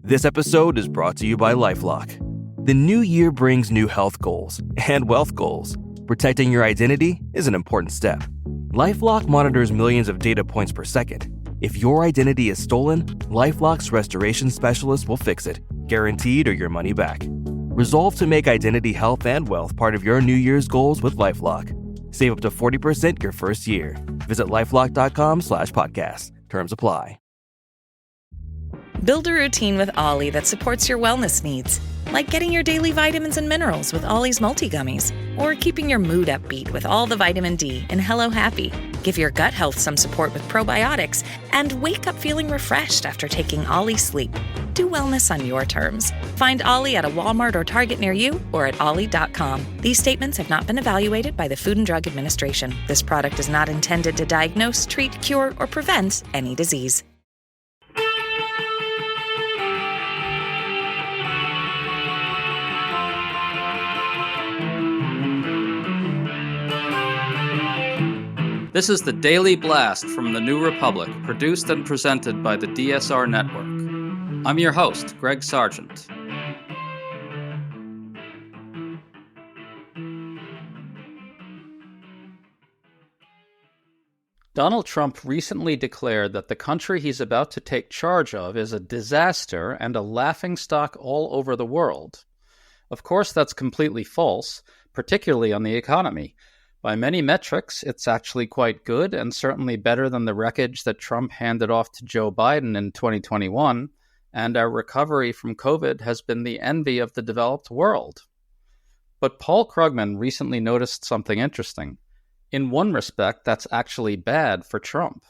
This episode is brought to you by LifeLock. The new year brings new health goals and wealth goals. Protecting your identity is an important step. LifeLock monitors millions of data points per second. If your identity is stolen, LifeLock's restoration specialist will fix it, guaranteed or your money back. Resolve to make identity health and wealth part of your New Year's goals with LifeLock. Save up to 40% your first year. Visit LifeLock.com/podcast. Terms apply. Build a routine with Ollie that supports your wellness needs, like getting your daily vitamins and minerals with Ollie's multi-gummies, or keeping your mood upbeat with all the vitamin D in Hello Happy. Give your gut health some support with probiotics, and wake up feeling refreshed after taking Ollie Sleep. Do wellness on your terms. Find Ollie at a Walmart or Target near you or at ollie.com. These statements have not been evaluated by the Food and Drug Administration. This product is not intended to diagnose, treat, cure, or prevent any disease. This is the Daily Blast from the New Republic, produced and presented by the DSR Network. I'm your host, Greg Sargent. Donald Trump recently declared that the country he's about to take charge of is a disaster and a laughingstock all over the world. Of course, that's completely false, particularly on the economy. By many metrics, it's actually quite good and certainly better than the wreckage that Trump handed off to Joe Biden in 2021, and our recovery from COVID has been the envy of the developed world. But Paul Krugman recently noticed something interesting. In one respect, that's actually bad for Trump.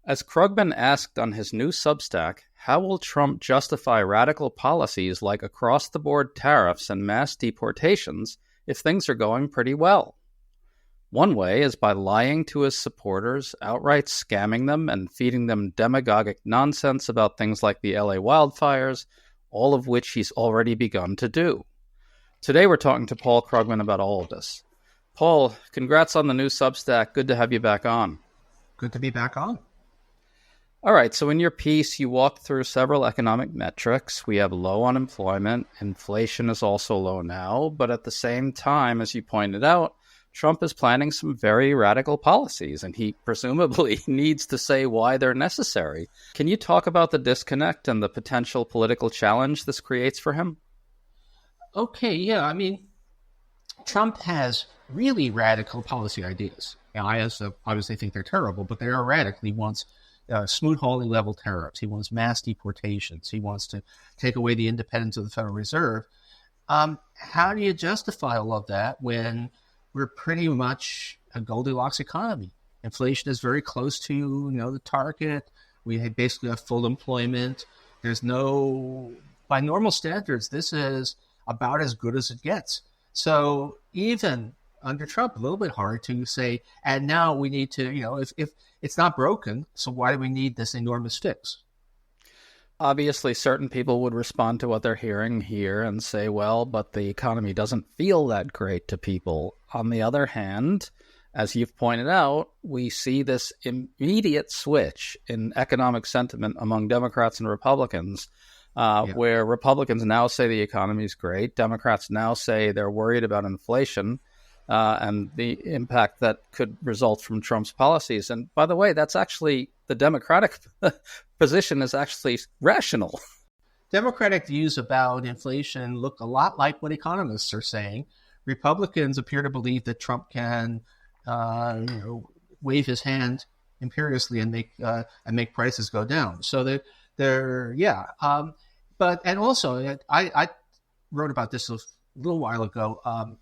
As Krugman asked on his new Substack, how will Trump justify radical policies like across-the-board tariffs and mass deportations if things are going pretty well? One way is by lying to his supporters, outright scamming them, and feeding them demagogic nonsense about things like the LA wildfires, all of which he's already begun to do. Today we're talking to Paul Krugman about all of this. Paul, congrats on the new Substack. Good to have you back on. Good to be back on. All right, so in your piece, you walked through several economic metrics. We have low unemployment. Inflation is also low now. But at the same time, as you pointed out, Trump is planning some very radical policies, and he presumably needs to say why they're necessary. Can you talk about the disconnect and the potential political challenge this creates for him? Okay, yeah. I mean, Trump has really radical policy ideas. I obviously think they're terrible, but they are radical. He wants Smoot-Hawley level tariffs. He wants mass deportations. He wants to take away the independence of the Federal Reserve. How do you justify all of that when we're pretty much a Goldilocks economy? Inflation is very close to, the target. We basically have full employment. There's by normal standards, this is about as good as it gets. So even under Trump, a little bit hard to say, and now we need to, if it's not broken, so why do we need this enormous fix? Obviously, certain people would respond to what they're hearing here and say, well, but the economy doesn't feel that great to people. On the other hand, as you've pointed out, we see this immediate switch in economic sentiment among Democrats and Republicans, where Republicans now say the economy is great. Democrats now say they're worried about inflation and the impact that could result from Trump's policies. And by the way, that's actually the Democratic position is actually rational. Democratic views about inflation look a lot like what economists are saying. Republicans appear to believe that Trump can, wave his hand imperiously and make prices go down. So and also I wrote about this a little while ago.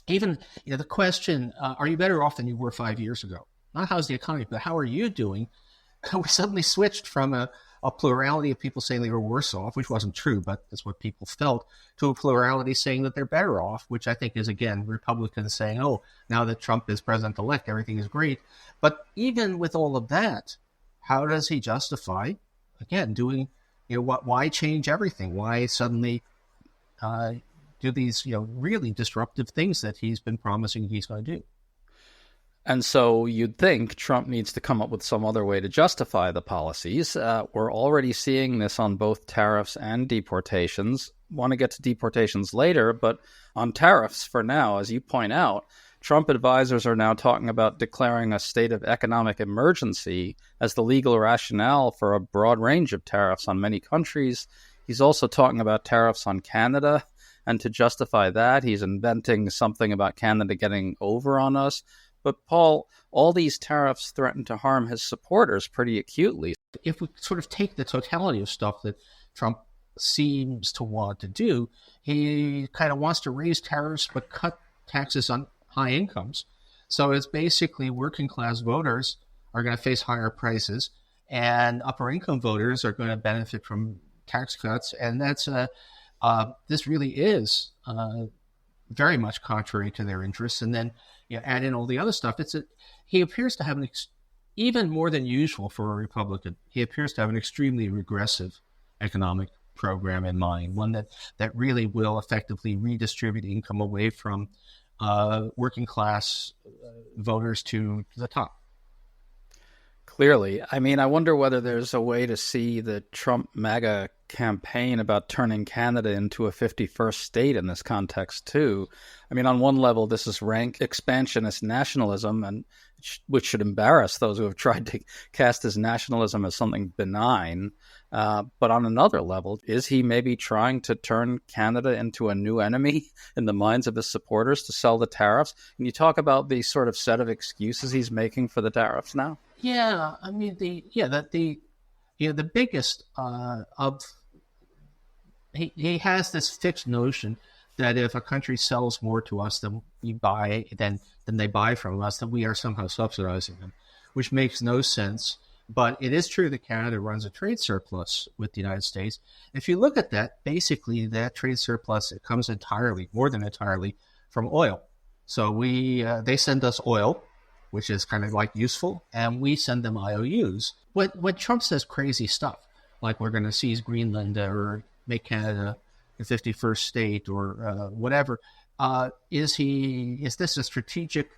Even the question, are you better off than you were 5 years ago? Not how's the economy, but how are you doing? We suddenly switched from a plurality of people saying they were worse off, which wasn't true, but that's what people felt, to a plurality saying that they're better off, which I think is, again, Republicans saying, oh, now that Trump is president-elect, everything is great. But even with all of that, how does he justify, again, doing, why change everything? Why suddenly do these, really disruptive things that he's been promising he's going to do? And so you'd think Trump needs to come up with some other way to justify the policies. We're already seeing this on both tariffs and deportations. Want to get to deportations later, but on tariffs for now, as you point out, Trump advisors are now talking about declaring a state of economic emergency as the legal rationale for a broad range of tariffs on many countries. He's also talking about tariffs on Canada. And to justify that, he's inventing something about Canada getting over on us. But Paul, all these tariffs threaten to harm his supporters pretty acutely. If we sort of take the totality of stuff that Trump seems to want to do, he kind of wants to raise tariffs but cut taxes on high incomes. So it's basically working class voters are going to face higher prices, and upper income voters are going to benefit from tax cuts. And that's this really is very much contrary to their interests. And then add in all the other stuff. He appears to have even more than usual for a Republican, he appears to have an extremely regressive economic program in mind, one that really will effectively redistribute income away from working class voters to the top. Clearly. I mean, I wonder whether there's a way to see the Trump MAGA campaign about turning Canada into a 51st state in this context, too. I mean, on one level, this is rank expansionist nationalism, and which should embarrass those who have tried to cast his nationalism as something benign. But on another level, is he maybe trying to turn Canada into a new enemy in the minds of his supporters to sell the tariffs? Can you talk about the sort of set of excuses he's making for the tariffs now? Yeah, I mean the biggest of he has this fixed notion that if a country sells more to us than they buy from us, then we are somehow subsidizing them, which makes no sense. But it is true that Canada runs a trade surplus with the United States. If you look at that, basically that trade surplus, it comes more than entirely from oil. So they send us oil, which is kind of like useful, and we send them IOUs. When Trump says crazy stuff, like we're going to seize Greenland or make Canada the 51st state or whatever, is this a strategic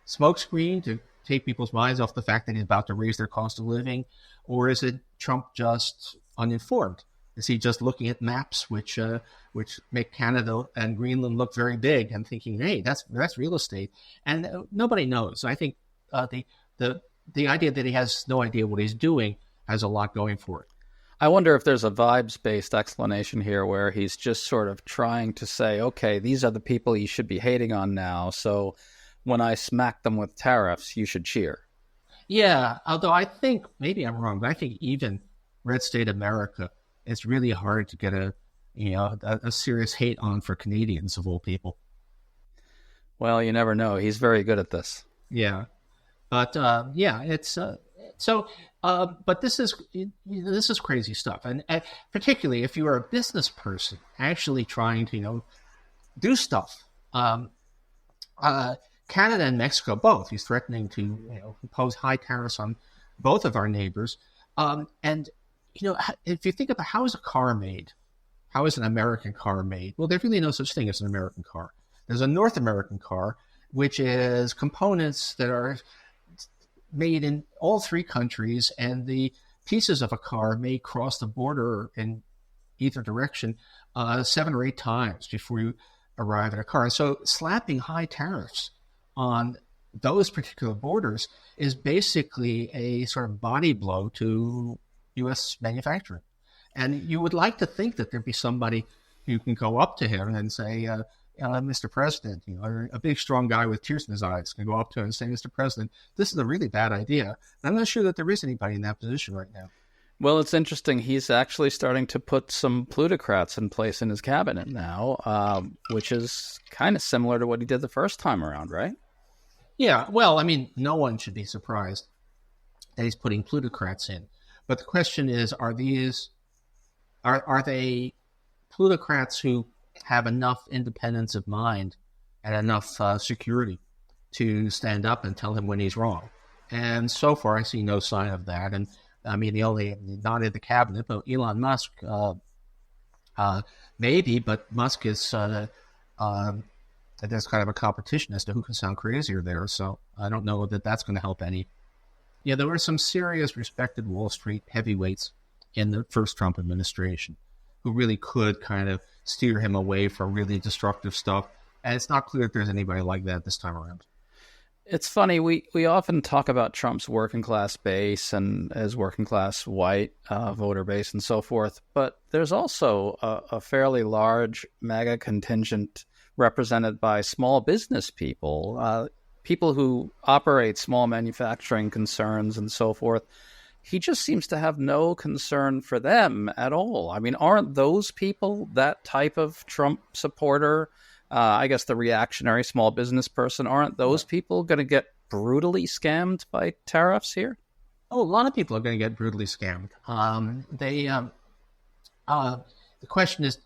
smokescreen to take people's minds off the fact that he's about to raise their cost of living? Or is it Trump just uninformed? Is he just looking at maps which make Canada and Greenland look very big and thinking, hey, that's real estate? And nobody knows. I think the idea that he has no idea what he's doing has a lot going for it. I wonder if there's a vibes-based explanation here where he's just sort of trying to say, okay, these are the people you should be hating on now, so when I smack them with tariffs, you should cheer. Yeah, although I think, maybe I'm wrong, but I think even red state America, it's really hard to get a serious hate on for Canadians of all people. Well, you never know. He's very good at this. Yeah, but it's so. But this is crazy stuff, and particularly if you are a business person actually trying to do stuff. Canada and Mexico both. He's threatening to impose high tariffs on both of our neighbors. And if you think about how is a car made, how is an American car made? Well, there's really no such thing as an American car. There's a North American car, which is components that are made in all three countries, and the pieces of a car may cross the border in either direction 7 or 8 times before you arrive at a car. And so slapping high tariffs on those particular borders is basically a sort of body blow to U.S. manufacturing. And you would like to think that there'd be somebody who can go up to him and say, Mr. President, a big, strong guy with tears in his eyes can go up to him and say, Mr. President, this is a really bad idea. And I'm not sure that there is anybody in that position right now. Well, it's interesting. He's actually starting to put some plutocrats in place in his cabinet now, which is kind of similar to what he did the first time around, right? Yeah, well, I mean, no one should be surprised that he's putting plutocrats in. But the question is, are they plutocrats who have enough independence of mind and enough security to stand up and tell him when he's wrong? And so far, I see no sign of that. And I mean, not in the cabinet, but Elon Musk, maybe, but Musk is there's kind of a competition as to who can sound crazier there. So I don't know that that's going to help any. Yeah, there were some serious respected Wall Street heavyweights in the first Trump administration who really could kind of steer him away from really destructive stuff. And it's not clear that there's anybody like that this time around. It's funny, we often talk about Trump's working class base and his working class white voter base and so forth, but there's also a fairly large MAGA contingent represented by small business people, people who operate small manufacturing concerns and so forth. He just seems to have no concern for them at all. I mean, aren't those people that type of Trump supporter? I guess the reactionary small business person, aren't those people going to get brutally scammed by tariffs here? Oh, a lot of people are going to get brutally scammed. The question is,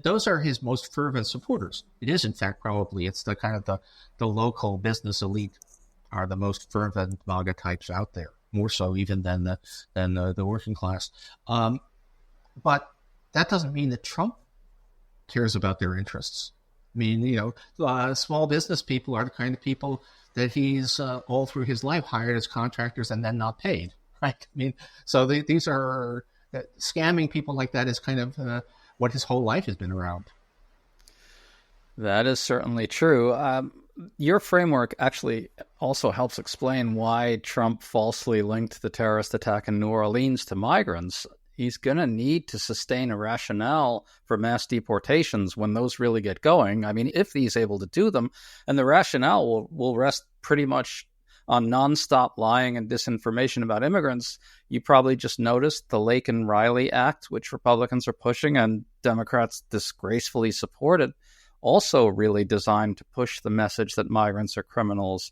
those are his most fervent supporters. It is, in fact, probably it's the kind of the local business elite are the most fervent MAGA types out there, more so even than the working class. But that doesn't mean that Trump cares about their interests. I mean, small business people are the kind of people that he's all through his life hired as contractors and then not paid, right? I mean, so these are scamming people like that is kind of what his whole life has been around. That is certainly true. Your framework actually also helps explain why Trump falsely linked the terrorist attack in New Orleans to migrants. He's going to need to sustain a rationale for mass deportations when those really get going. I mean, if he's able to do them, and the rationale will rest pretty much on nonstop lying and disinformation about immigrants. You probably just noticed the Lake and Riley Act, which Republicans are pushing and Democrats disgracefully supported, also really designed to push the message that migrants are criminals.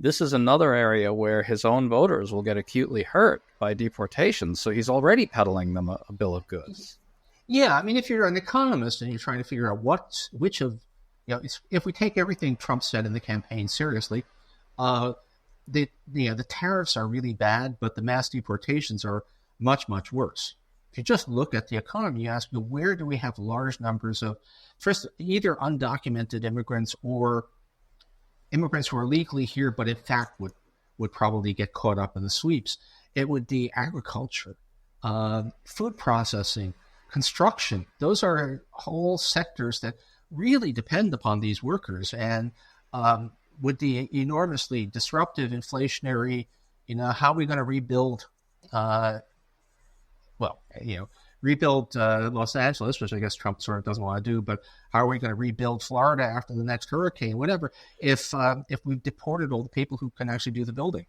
This is another area where his own voters will get acutely hurt by deportation. So he's already peddling them a bill of goods. Yeah, I mean, if you're an economist and you're trying to figure out if we take everything Trump said in the campaign seriously, the tariffs are really bad, but the mass deportations are much, much worse. If you just look at the economy, you ask, where do we have large numbers of, first, either undocumented immigrants or immigrants who are legally here, but in fact would probably get caught up in the sweeps? It would be agriculture, food processing, construction. Those are whole sectors that really depend upon these workers, and would be enormously disruptive, inflationary. How are we going to rebuild? Rebuild Los Angeles, which I guess Trump sort of doesn't want to do, but how are we going to rebuild Florida after the next hurricane, whatever, if we've deported all the people who can actually do the building?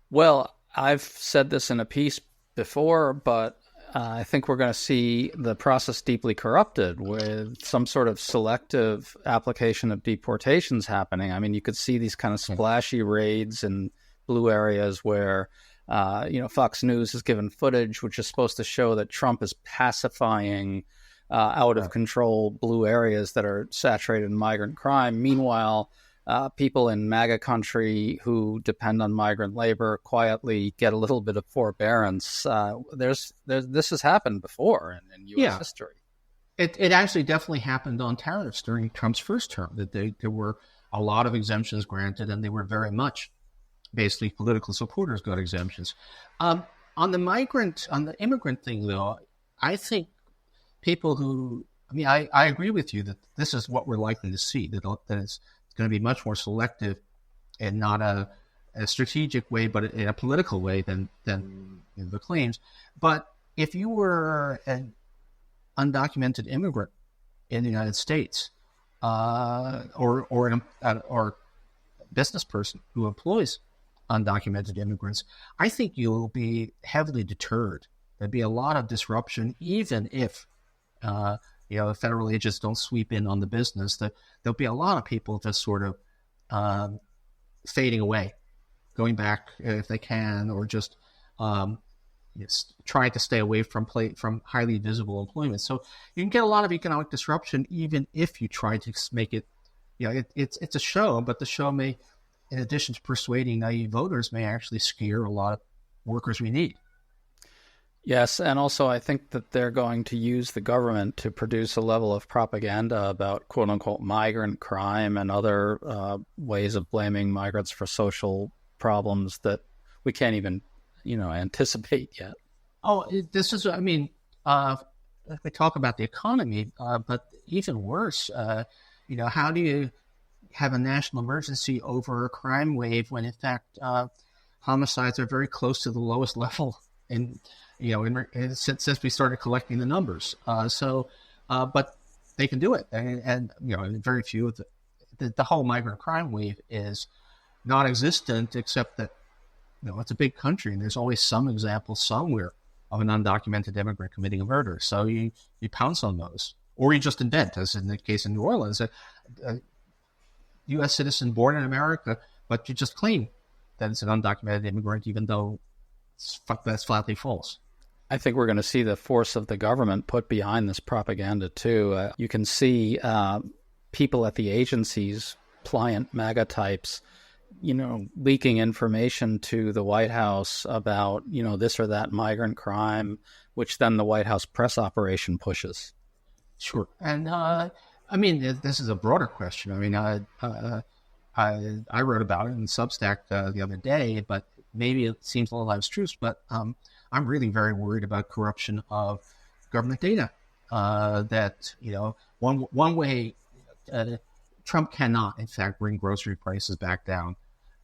Well, I've said this in a piece before, but I think we're going to see the process deeply corrupted with some sort of selective application of deportations happening. I mean, you could see these kind of splashy raids in blue areas where Fox News has given footage which is supposed to show that Trump is pacifying out of control blue areas that are saturated in migrant crime. Meanwhile, people in MAGA country who depend on migrant labor quietly get a little bit of forbearance. This has happened before in U.S. history. It actually definitely happened on tariffs during Trump's first term, that there were a lot of exemptions granted, and they were very much basically political supporters got exemptions. On the immigrant thing, though, I think I agree with you that this is what we're likely to see, that it's going to be much more selective and not a strategic way, but in a political way than the claims. But if you were an undocumented immigrant in the United States, or a business person who employs undocumented immigrants, I think you'll be heavily deterred. There'd be a lot of disruption, even if the federal agents don't sweep in on the business. That there'll be a lot of people just sort of fading away, going back if they can, or just trying to stay away from highly visible employment. So you can get a lot of economic disruption, even if you try to make it. It's a show, but the show may, in addition to persuading naive voters, may actually scare a lot of workers we need. Yes, and also I think that they're going to use the government to produce a level of propaganda about quote-unquote migrant crime and other ways of blaming migrants for social problems that we can't even, anticipate yet. Oh, this is, I mean, we talk about the economy, but even worse, how do you have a national emergency over a crime wave when, in fact, homicides are very close to the lowest level since we started collecting the numbers. But they can do it, and very few of the whole migrant crime wave is non-existent, except that it's a big country, and there's always some example somewhere of an undocumented immigrant committing a murder. So you pounce on those, or you just invent, as in the case in New Orleans, a U.S. citizen born in America, but you just claim that it's an undocumented immigrant, even though that's flatly false. I think we're going to see the force of the government put behind this propaganda, too. You can see people at the agencies, pliant MAGA types, leaking information to the White House about, this or that migrant crime, which then the White House press operation pushes. Sure. And, this is a broader question. I mean, I wrote about it in Substack the other day, but maybe it seems a little abstruse, but I'm really very worried about corruption of government data. One way Trump cannot, in fact, bring grocery prices back down,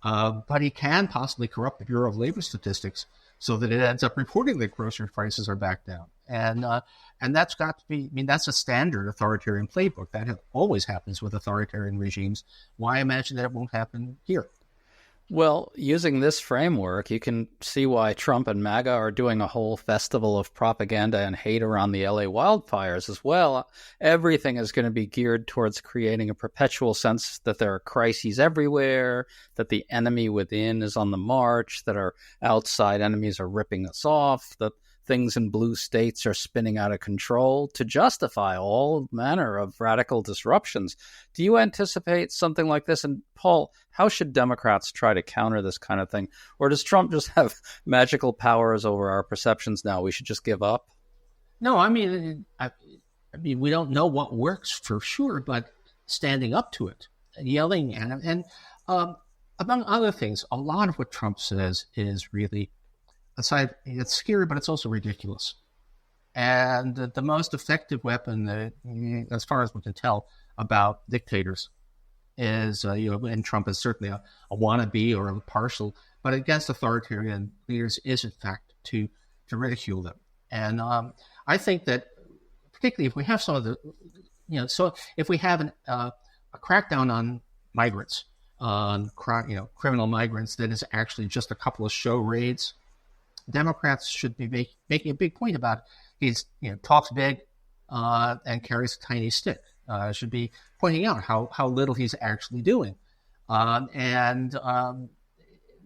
but he can possibly corrupt the Bureau of Labor Statistics so that it ends up reporting that grocery prices are back down. And that's got to be, that's a standard authoritarian playbook. That always happens with authoritarian regimes. Why imagine that it won't happen here? Well, using this framework, you can see why Trump and MAGA are doing a whole festival of propaganda and hate around the LA wildfires as well. Everything is going to be geared towards creating a perpetual sense that there are crises everywhere, that the enemy within is on the march, that our outside enemies are ripping us off, that things in blue states are spinning out of control to justify all manner of radical disruptions. Do you anticipate something like this? And Paul, how should Democrats try to counter this kind of thing? Or does Trump just have magical powers over our perceptions now? We should just give up? No, I mean, we don't know what works for sure, but standing up to it, yelling at him. And among other things, a lot of what Trump says is really, aside, it's scary, but it's also ridiculous. And the most effective weapon, as far as we can tell, about dictators is, and Trump is certainly a wannabe or a partial, but against authoritarian leaders is, in fact, to ridicule them. And I think that, particularly if we have some of the, so if we have a crackdown on migrants, on criminal migrants, that is actually just a couple of show raids, Democrats should be making a big point about it. He's talks big and carries a tiny stick. Should be pointing out how little he's actually doing, and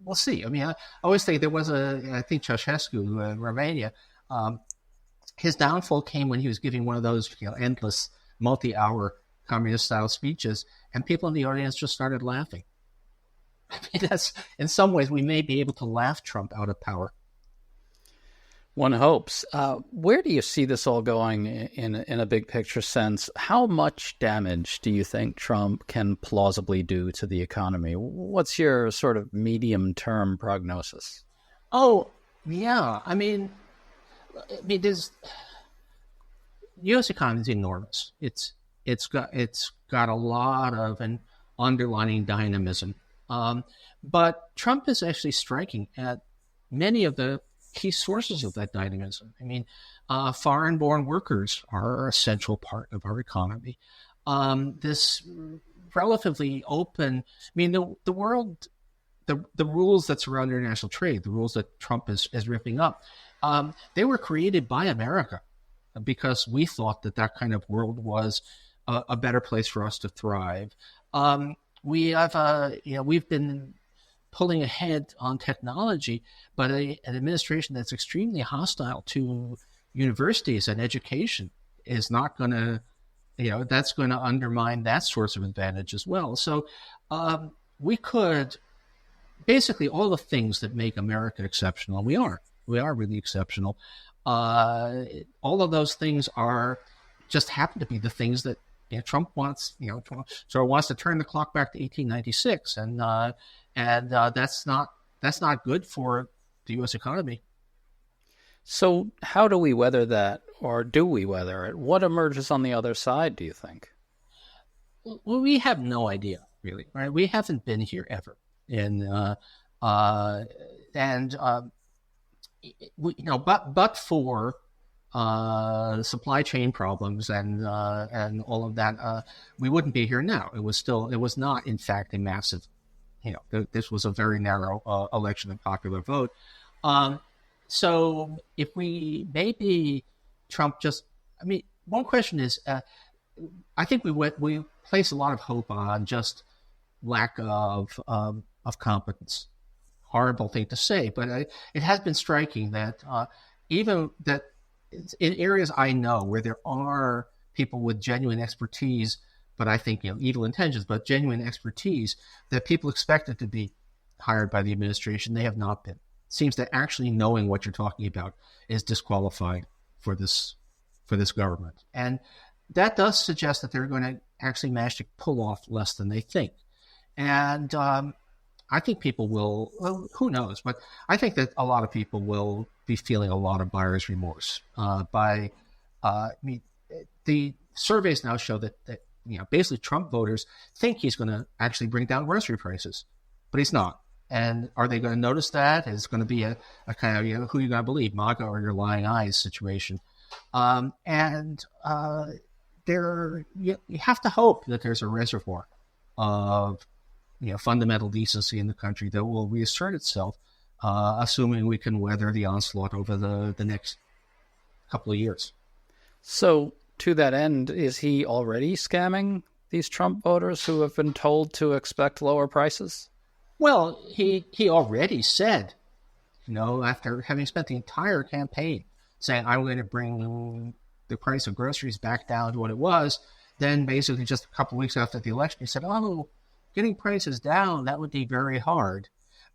we'll see. I mean, I always think there was I think Ceausescu in Romania. His downfall came when he was giving one of those endless multi-hour communist-style speeches, and people in the audience just started laughing. I mean, that's, in some ways, we may be able to laugh Trump out of power. One hopes. Where do you see this all going in a big picture sense? How much damage do you think Trump can plausibly do to the economy? What's your sort of medium-term prognosis? Oh, yeah. I mean, there's U.S. economy is enormous. It's got a lot of an underlying dynamism, but Trump is actually striking at many of the key sources of that dynamism. I mean, foreign-born workers are a central part of our economy. This relatively open, I mean, the world, the rules that surround international trade, the rules that Trump is ripping up, they were created by America because we thought that kind of world was a better place for us to thrive. We've been pulling ahead on technology, but an administration that's extremely hostile to universities and education is not going to, that's going to undermine that source of advantage as well. So we could basically all the things that make America exceptional, and we are really exceptional, All of those things are just happen to be the things that Trump wants. Trump sort of wants to turn the clock back to 1896, and that's not good for the U.S. economy. So how do we weather that, or do we weather it? What emerges on the other side, do you think? Well, we have no idea, really, right? We haven't been here ever, but for supply chain problems and all of that, we wouldn't be here now. It was not, in fact, a massive, this was a very narrow election and popular vote. So if maybe Trump one question is, I think we place a lot of hope on just lack of competence. Horrible thing to say, but it has been striking that even that in areas I know where there are people with genuine expertise, but I think evil intentions, but genuine expertise that people expected to be hired by the administration, they have not been. It seems that actually knowing what you're talking about is disqualifying for this government, and that does suggest that they're going to actually manage to pull off less than they think. And I think people will, well, who knows, but I think that a lot of people will be feeling a lot of buyer's remorse. The surveys now show that basically Trump voters think he's going to actually bring down grocery prices, but he's not. And are they going to notice that? It's going to be a kind of, who are you going to believe, MAGA or your lying eyes situation. You have to hope that there's a reservoir of fundamental decency in the country that will reassert itself, assuming we can weather the onslaught over the next couple of years. So to that end, is he already scamming these Trump voters who have been told to expect lower prices? Well, he already said, after having spent the entire campaign saying, I'm going to bring the price of groceries back down to what it was, then basically just a couple of weeks after the election, he said, getting prices down, that would be very hard.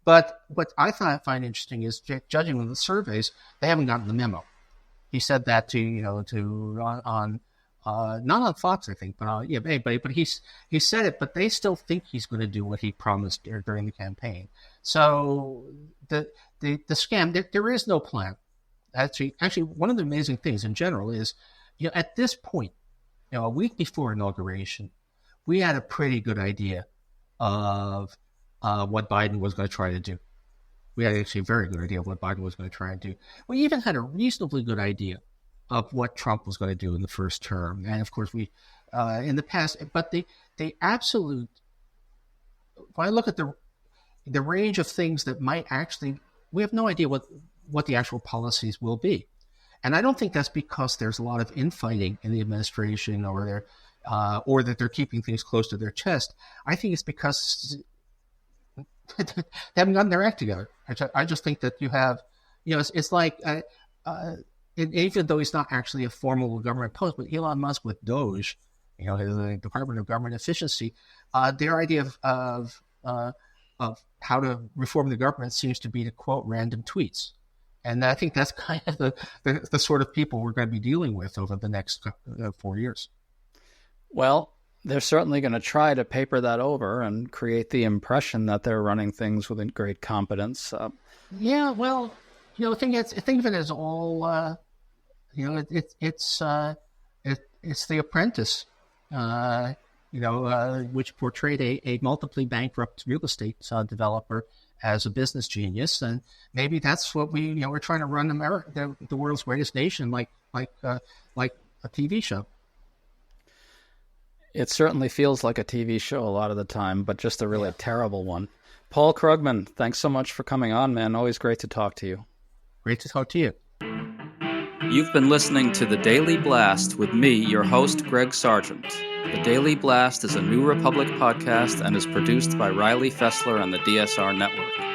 But what I find interesting is, judging from the surveys, they haven't gotten the memo. He said that not on Fox, I think, but but he said it, but they still think he's going to do what he promised during the campaign. So the scam, there is no plan. Actually, one of the amazing things in general is, at this point, a week before inauguration, we had a pretty good idea of what Biden was going to try to do. We had actually a very good idea of what Biden was going to try and do. We even had a reasonably good idea of what Trump was going to do in the first term. And of course, we, in the past, but the absolute, when I look at the range of things that might actually, we have no idea what the actual policies will be. And I don't think that's because there's a lot of infighting in the administration or that they're keeping things close to their chest. I think it's because they haven't gotten their act together. I just think that you have, it's like, even though he's not actually a formal government post, but Elon Musk with Doge, his Department of Government Efficiency, their idea of how to reform the government seems to be to quote random tweets. And I think that's kind of the sort of people we're going to be dealing with over the next 4 years. Well, they're certainly going to try to paper that over and create the impression that they're running things with great competence. Yeah, well, think of it as all, it's The Apprentice, which portrayed a multiply bankrupt real estate developer as a business genius, and maybe that's what we're trying to run America, the world's greatest nation, like a TV show. It certainly feels like a TV show a lot of the time, but just a really terrible one. Paul Krugman, thanks so much for coming on, man. Always great to talk to you. Great to talk to you. You've been listening to The Daily Blast with me, your host, Greg Sargent. The Daily Blast is a New Republic podcast and is produced by Riley Fessler and the DSR Network.